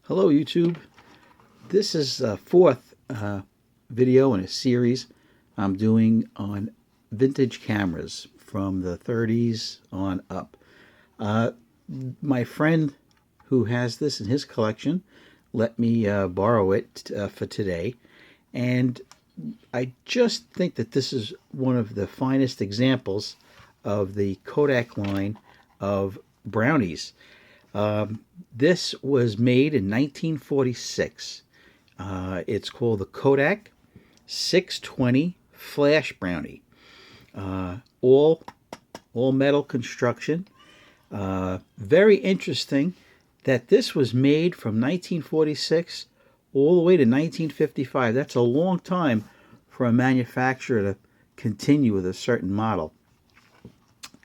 Hello YouTube. This is the fourth video in a series I'm doing on vintage cameras from the 30s on up. My friend who has this in his collection let me borrow it for today, and I just think that this is one of the finest examples of the Kodak line of brownies. This was made in 1946. It's called the Kodak 620 Flash Brownie. All metal construction. Very interesting that this was made from 1946 all the way to 1955. That's a long time for a manufacturer to continue with a certain model.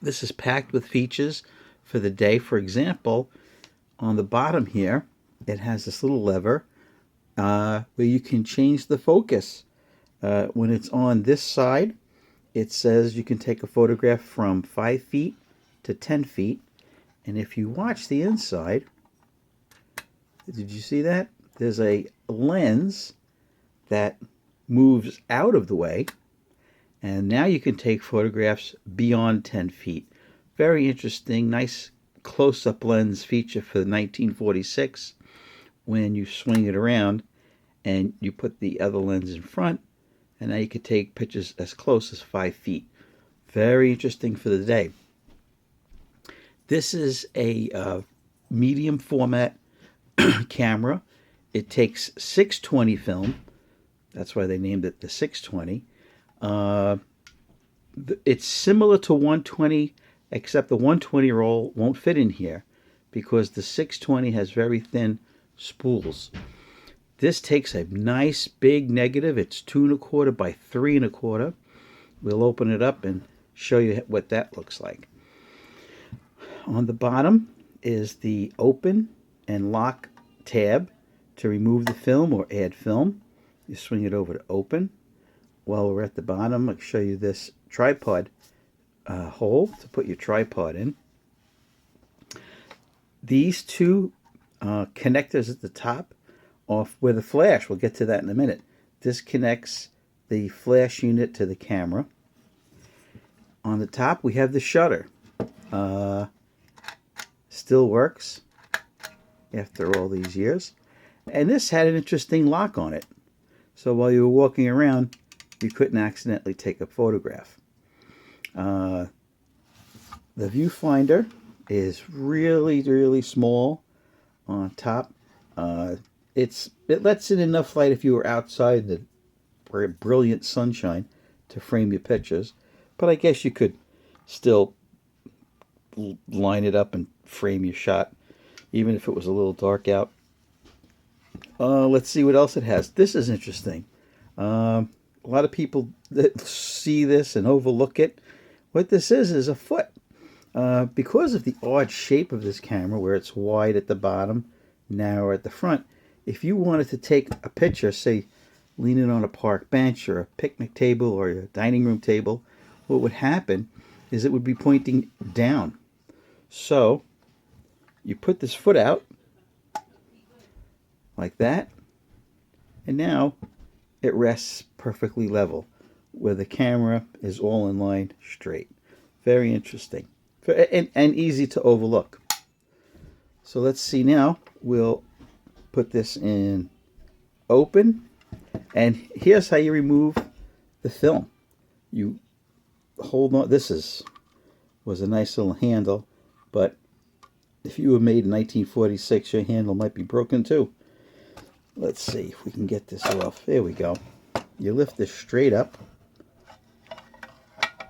This is packed with features for the day. For example, on the bottom here, it has this little lever where you can change the focus. When it's on this side, it says you can take a photograph from 5 feet to 10 feet. And if you watch the inside, did you see that? There's a lens that moves out of the way. And now you can take photographs beyond 10 feet. Very interesting, nice close-up lens feature for 1946. When you swing it around and you put the other lens in front, and now you can take pictures as close as 5 feet. Very interesting for the day. This is a medium format camera. It takes 620 film. That's why they named it the 620. It's similar to 120, except the 120 roll won't fit in here because the 620 has very thin spools. This takes a nice big negative. It's 2 1/4 by 3 1/4. We'll open it up and show you what that looks like. On the bottom is the open and lock tab to remove the film or add film. You swing it over to open. While we're at the bottom, I'll show you this tripod hole to put your tripod in. These two connectors at the top off where the flash, we'll get to that in a minute. This connects the flash unit to the camera. On the top we have the shutter. Still works after all these years. And this had an interesting lock on it. So while you were walking around, you couldn't accidentally take a photograph. The viewfinder is really small on top. It lets in enough light if you were outside in the brilliant sunshine to frame your pictures. But I guess you could still line it up and frame your shot, even if it was a little dark out. Let's see what else it has. This is interesting. A lot of people that see this and overlook it. What this is a foot. Because of the odd shape of this camera, where it's wide at the bottom, narrow at the front, if you wanted to take a picture, say leaning on a park bench or a picnic table or a dining room table, what would happen is it would be pointing down. So you put this foot out like that, and now it rests perfectly level where the camera is all in line straight. Very interesting and easy to overlook. So let's see now. We'll put this in open, and here's how you remove the film. You hold on. This was a nice little handle, but if you were made in 1946, your handle might be broken too. Let's see if we can get this off. There we go. You lift this straight up,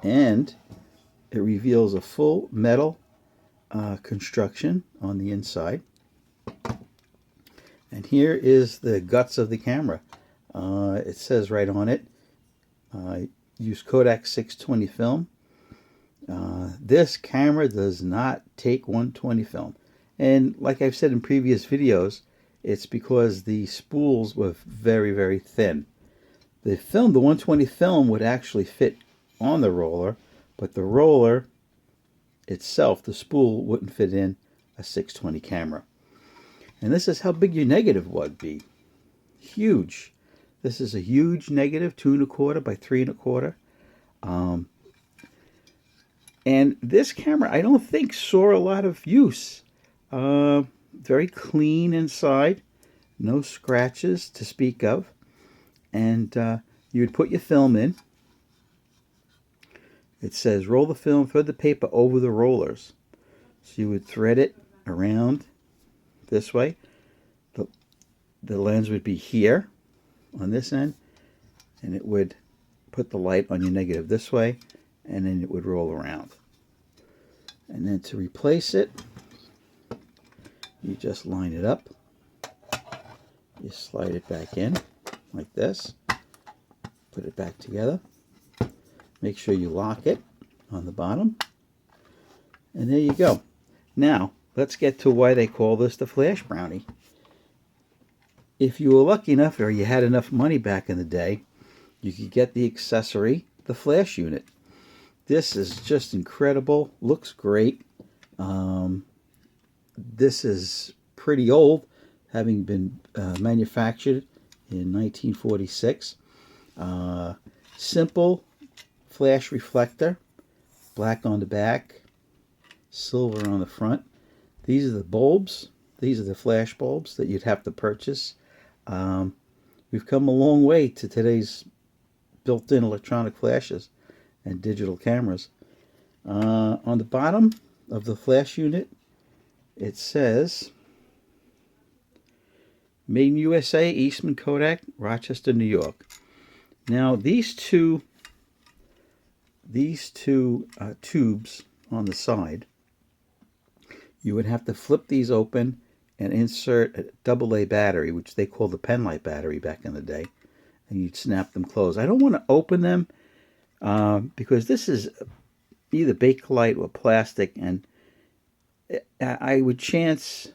and it reveals a full metal construction on the inside. And here is the guts of the camera. It says right on it, use Kodak 620 film. This camera does not take 120 film. And like I've said in previous videos, it's because the spools were very thin. The 120 film would actually fit on the roller, but the roller itself, the spool, wouldn't fit in a 620 camera. And this is how big your negative would be. Huge. This is a huge negative, 2¼ by 3¼ and this camera, I don't think, saw a lot of use. Very clean inside, no scratches to speak of. And you would put your film in. It says roll the film, thread the paper over the rollers. So you would thread it around this way. The lens would be here on this end, and it would put the light on your negative this way, and then it would roll around. And then to replace it, you just line it up. You slide it back in like this. Put it back together. Make sure you lock it on the bottom. And there you go. Now, let's get to why they call this the Flash Brownie. If you were lucky enough, or you had enough money back in the day, you could get the accessory, the flash unit. This is just incredible. Looks great. This is pretty old, having been manufactured in 1946. Simple flash reflector, black on the back, silver on the front. These are the bulbs. These are the flash bulbs that you'd have to purchase. We've come a long way to today's built-in electronic flashes and digital cameras. On the bottom of the flash unit, it says Made in USA, Eastman Kodak, Rochester, New York. Now these two tubes on the side, you would have to flip these open and insert a AA battery, which they called the penlight battery back in the day, and you'd snap them closed. I don't want to open them because this is either Bakelite or plastic, and I would chance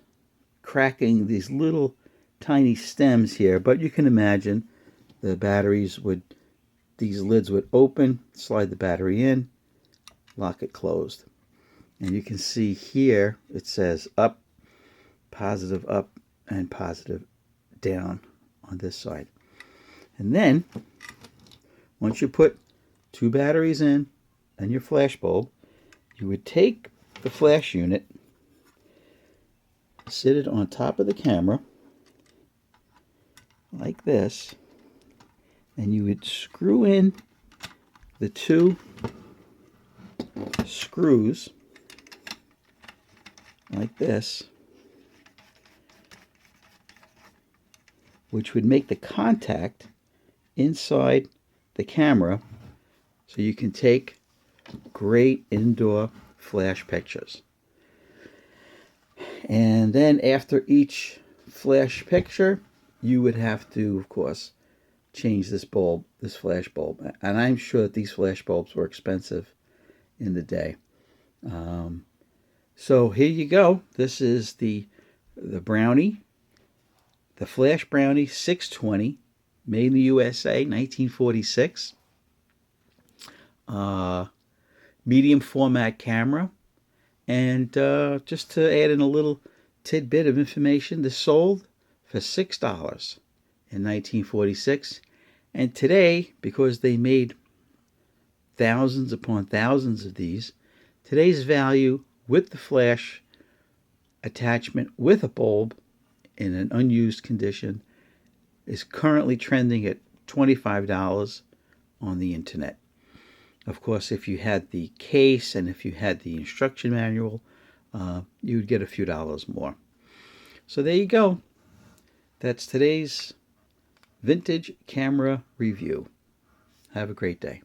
cracking these little tiny stems here, but you can imagine the batteries would, these lids would open, slide the battery in, lock it closed. And you can see here it says up, positive up, and positive down on this side. And then once you put two batteries in and your flash bulb, you would take the flash unit, sit it on top of the camera like this, and you would screw in the two screws like this, which would make the contact inside the camera so you can take great indoor flash pictures. And then after each flash picture, you would have to, of course, change this bulb, this flash bulb. And I'm sure that these flash bulbs were expensive in the day. So here you go. This is the Brownie, the Flash Brownie 620, made in the USA, 1946. Medium format camera. And just to add in a little tidbit of information, this sold for $6 in 1946. And today, because they made thousands upon thousands of these, today's value with the flash attachment with a bulb in an unused condition is currently trending at $25 on the internet. Of course, if you had the case and if you had the instruction manual, you would get a few dollars more. So there you go. That's today's vintage camera review. Have a great day.